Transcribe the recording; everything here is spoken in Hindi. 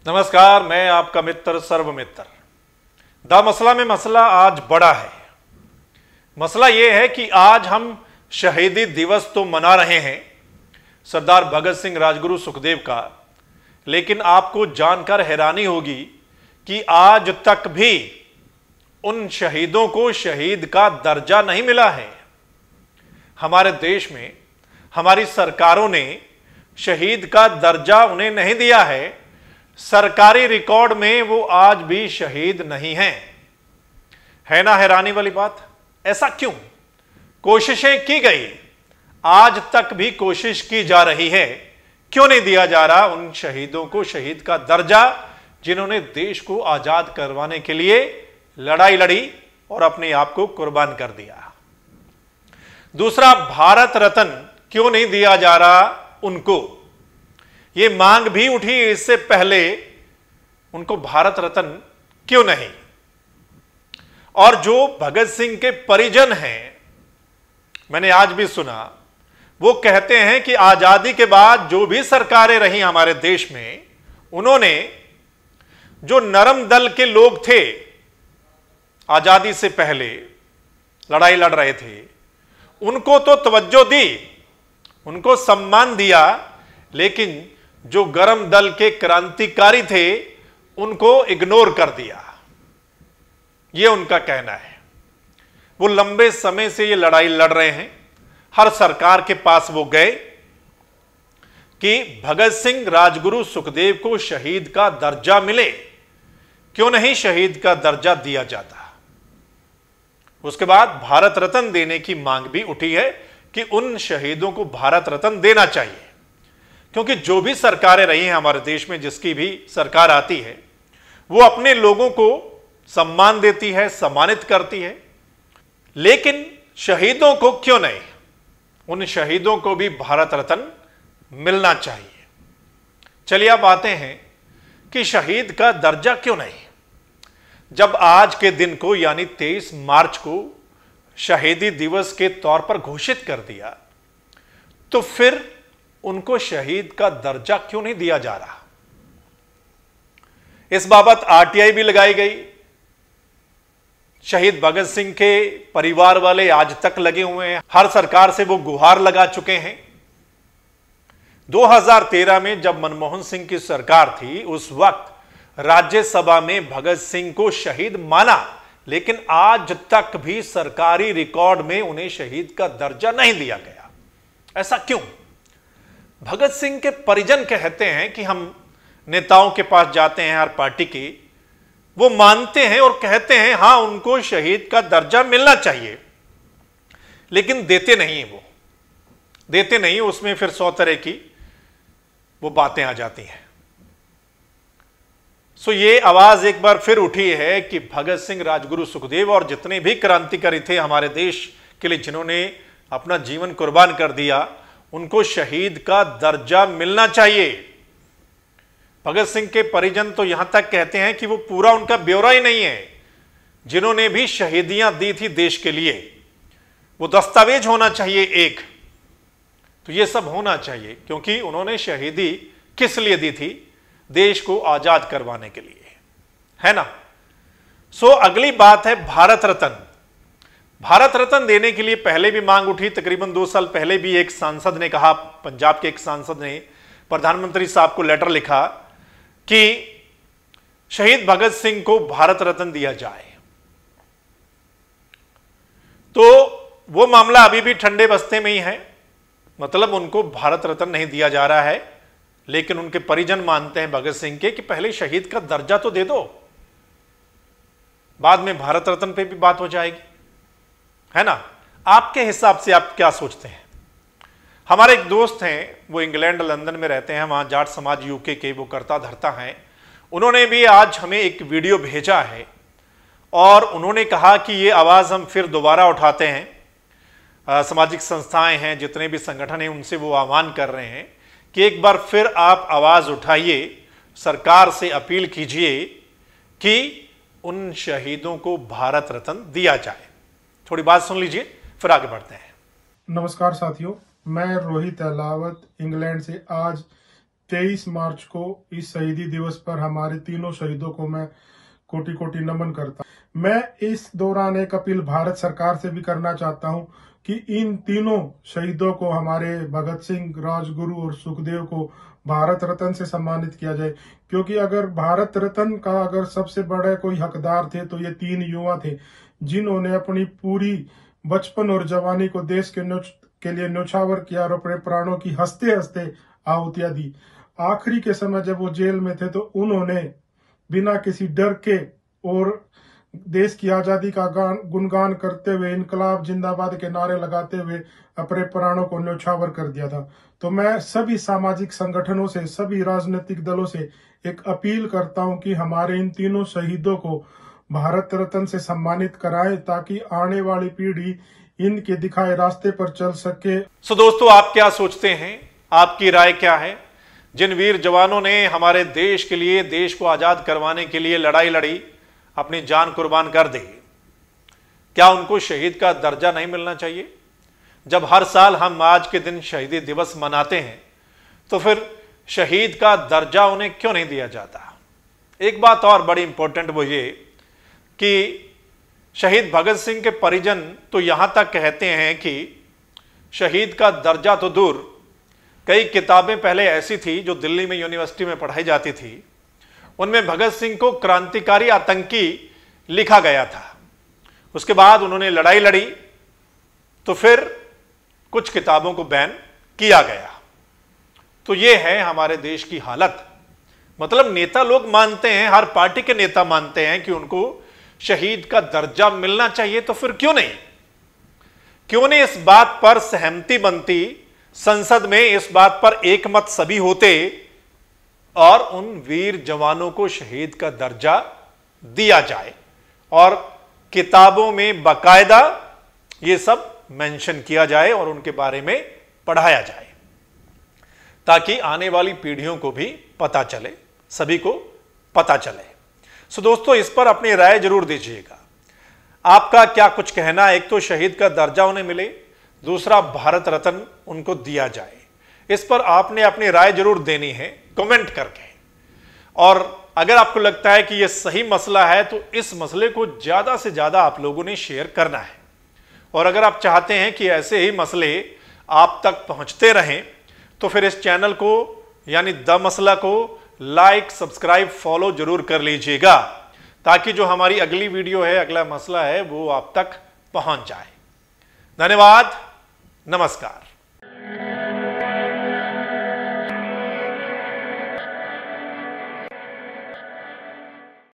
नमस्कार, मैं आपका मित्र सर्वमित्र। द मसला में मसला आज बड़ा है। मसला यह है कि आज हम शहीदी दिवस तो मना रहे हैं सरदार भगत सिंह राजगुरु सुखदेव का, लेकिन आपको जानकर हैरानी होगी कि आज तक भी उन शहीदों को शहीद का दर्जा नहीं मिला है। हमारे देश में हमारी सरकारों ने शहीद का दर्जा उन्हें नहीं दिया है। सरकारी रिकॉर्ड में वो आज भी शहीद नहीं हैं। है ना हैरानी वाली बात? ऐसा क्यों? कोशिशें की गई, आज तक भी कोशिश की जा रही है, क्यों नहीं दिया जा रहा उन शहीदों को शहीद का दर्जा जिन्होंने देश को आजाद करवाने के लिए लड़ाई लड़ी और अपने आप को कुर्बान कर दिया। दूसरा, भारत रत्न क्यों नहीं दिया जा रहा उनको? ये मांग भी उठी इससे पहले, उनको भारत रत्न क्यों नहीं? और जो भगत सिंह के परिजन हैं, मैंने आज भी सुना, वो कहते हैं कि आजादी के बाद जो भी सरकारें रही हमारे देश में, उन्होंने जो नरम दल के लोग थे, आजादी से पहले लड़ाई लड़ रहे थे, उनको तो तवज्जो दी, उनको सम्मान दिया, लेकिन जो गरम दल के क्रांतिकारी थे उनको इग्नोर कर दिया। यह उनका कहना है। वो लंबे समय से ये लड़ाई लड़ रहे हैं। हर सरकार के पास वो गए कि भगत सिंह राजगुरु सुखदेव को शहीद का दर्जा मिले, क्यों नहीं शहीद का दर्जा दिया जाता। उसके बाद भारत रत्न देने की मांग भी उठी है कि उन शहीदों को भारत रत्न देना चाहिए, क्योंकि जो भी सरकारें रही हैं हमारे देश में, जिसकी भी सरकार आती है, वो अपने लोगों को सम्मान देती है, सम्मानित करती है, लेकिन शहीदों को क्यों नहीं? उन शहीदों को भी भारत रत्न मिलना चाहिए। चलिए अब आते हैं कि शहीद का दर्जा क्यों नहीं। जब आज के दिन को यानी 23 मार्च को शहीदी दिवस के तौर पर घोषित कर दिया, तो फिर उनको शहीद का दर्जा क्यों नहीं दिया जा रहा? इस बाबत आरटीआई भी लगाई गई। शहीद भगत सिंह के परिवार वाले आज तक लगे हुए हैं, हर सरकार से वो गुहार लगा चुके हैं। 2013 में जब मनमोहन सिंह की सरकार थी, उस वक्त राज्यसभा में भगत सिंह को शहीद माना, लेकिन आज तक भी सरकारी रिकॉर्ड में उन्हें शहीद का दर्जा नहीं दिया गया। ऐसा क्यों? भगत सिंह के परिजन कहते हैं कि हम नेताओं के पास जाते हैं हर पार्टी के, वो मानते हैं और कहते हैं हां उनको शहीद का दर्जा मिलना चाहिए, लेकिन देते नहीं, वो देते नहीं। उसमें फिर 100 तरह की वो बातें आ जाती हैं। सो ये आवाज एक बार फिर उठी है कि भगत सिंह राजगुरु सुखदेव और जितने भी क्रांतिकारी थे हमारे देश के लिए, जिन्होंने अपना जीवन कुर्बान कर दिया, उनको शहीद का दर्जा मिलना चाहिए। भगत सिंह के परिजन तो यहां तक कहते हैं कि वो पूरा उनका ब्यौरा ही नहीं है, जिन्होंने भी शहीदियां दी थी देश के लिए, वो दस्तावेज होना चाहिए एक। तो ये सब होना चाहिए, क्योंकि उन्होंने शहीदी किस लिए दी थी? देश को आजाद करवाने के लिए, है ना। सो अगली बात है भारत रत्न। भारत रत्न देने के लिए पहले भी मांग उठी। तकरीबन 2 साल पहले भी एक सांसद ने कहा, पंजाब के एक सांसद ने प्रधानमंत्री साहब को लेटर लिखा कि शहीद भगत सिंह को भारत रत्न दिया जाए। तो वो मामला अभी भी ठंडे बस्ते में ही है, मतलब उनको भारत रत्न नहीं दिया जा रहा है, लेकिन उनके परिजन मानते हैं भगत सिंह के कि पहले शहीद का दर्जा तो दे दो, बाद में भारत रत्न पे भी बात हो जाएगी, है ना। आपके हिसाब से आप क्या सोचते हैं? हमारे एक दोस्त हैं, वो इंग्लैंड लंदन में रहते हैं, वहां जाट समाज यूके के वो करता धरता हैं। उन्होंने भी आज हमें एक वीडियो भेजा है और उन्होंने कहा कि ये आवाज हम फिर दोबारा उठाते हैं। सामाजिक संस्थाएं हैं, जितने भी संगठन हैं, उनसे वो आह्वान कर रहे हैं कि एक बार फिर आप आवाज उठाइए, सरकार से अपील कीजिए कि उन शहीदों को भारत रत्न दिया जाए। थोड़ी बात सुन लीजिए, फिर आगे बढ़ते हैं। नमस्कार साथियों, मैं रोहित अहलावत इंग्लैंड से आज 23 मार्च को इस शहीदी दिवस पर हमारे तीनों शहीदों को मैं कोटि कोटि नमन करता हूं। मैं इस दौरान एक अपील भारत सरकार से भी करना चाहता हूं कि इन तीनों शहीदों को, हमारे भगत सिंह, राजगुरु और सुखदेव को भारत रत्न से सम्मानित किया जाए, क्योंकि अगर भारत रत्न का अगर सबसे बड़े कोई हकदार थे तो ये 3 युवा थे, जिन्होंने अपनी पूरी बचपन और जवानी को देश के लिए न्यौछावर किया और अपने प्राणों की हंसते हंसते आहुतियां दी। आखिरी के समय जब वो जेल में थे तो उन्होंने बिना किसी डर के और देश की आजादी का गुणगान करते हुए, इनकलाब जिंदाबाद के नारे लगाते हुए अपने प्राणों को न्यौछावर कर दिया था। तो मैं सभी सामाजिक संगठनों से, सभी राजनीतिक दलों से एक अपील करता हूं कि हमारे इन तीनों शहीदों को भारत रत्न से सम्मानित कराएं, ताकि आने वाली पीढ़ी इनके दिखाए रास्ते पर चल सके। सो दोस्तों, आप क्या सोचते हैं? आपकी राय क्या है? जिन वीर जवानों ने हमारे देश के लिए, देश को आजाद करवाने के लिए लड़ाई लड़ी, अपनी जान कुर्बान कर दी, क्या उनको शहीद का दर्जा नहीं मिलना चाहिए? जब हर साल हम आज के दिन शहीदी दिवस मनाते हैं तो फिर शहीद का दर्जा उन्हें क्यों नहीं दिया जाता? एक बात और बड़ी इंपॉर्टेंट, वो ये कि शहीद भगत सिंह के परिजन तो यहां तक कहते हैं कि शहीद का दर्जा तो दूर, कई किताबें पहले ऐसी थी जो दिल्ली में यूनिवर्सिटी में पढ़ाई जाती थी, उनमें भगत सिंह को क्रांतिकारी आतंकी लिखा गया था। उसके बाद उन्होंने लड़ाई लड़ी तो फिर कुछ किताबों को बैन किया गया। तो ये है हमारे देश की हालत। मतलब नेता लोग मानते हैं, हर पार्टी के नेता मानते हैं कि उनको शहीद का दर्जा मिलना चाहिए, तो फिर क्यों नहीं इस बात पर सहमति बनती, संसद में इस बात पर एकमत सभी होते और उन वीर जवानों को शहीद का दर्जा दिया जाए और किताबों में बाकायदा ये सब मेंशन किया जाए और उनके बारे में पढ़ाया जाए, ताकि आने वाली पीढ़ियों को भी पता चले, सभी को पता चले। सो दोस्तों, इस पर अपनी राय जरूर दीजिएगा। आपका क्या कुछ कहना है? एक तो शहीद का दर्जा उन्हें मिले, दूसरा भारत रत्न उनको दिया जाए। इस पर आपने अपनी राय जरूर देनी है कमेंट करके। और अगर आपको लगता है कि यह सही मसला है तो इस मसले को ज्यादा से ज्यादा आप लोगों ने शेयर करना है। और अगर आप चाहते हैं कि ऐसे ही मसले आप तक पहुंचते रहें तो फिर इस चैनल को यानी द मसला को लाइक, सब्सक्राइब, फॉलो जरूर कर लीजिएगा, ताकि जो हमारी अगली वीडियो है, अगला मसला है, वो आप तक पहुंच जाए। धन्यवाद, नमस्कार।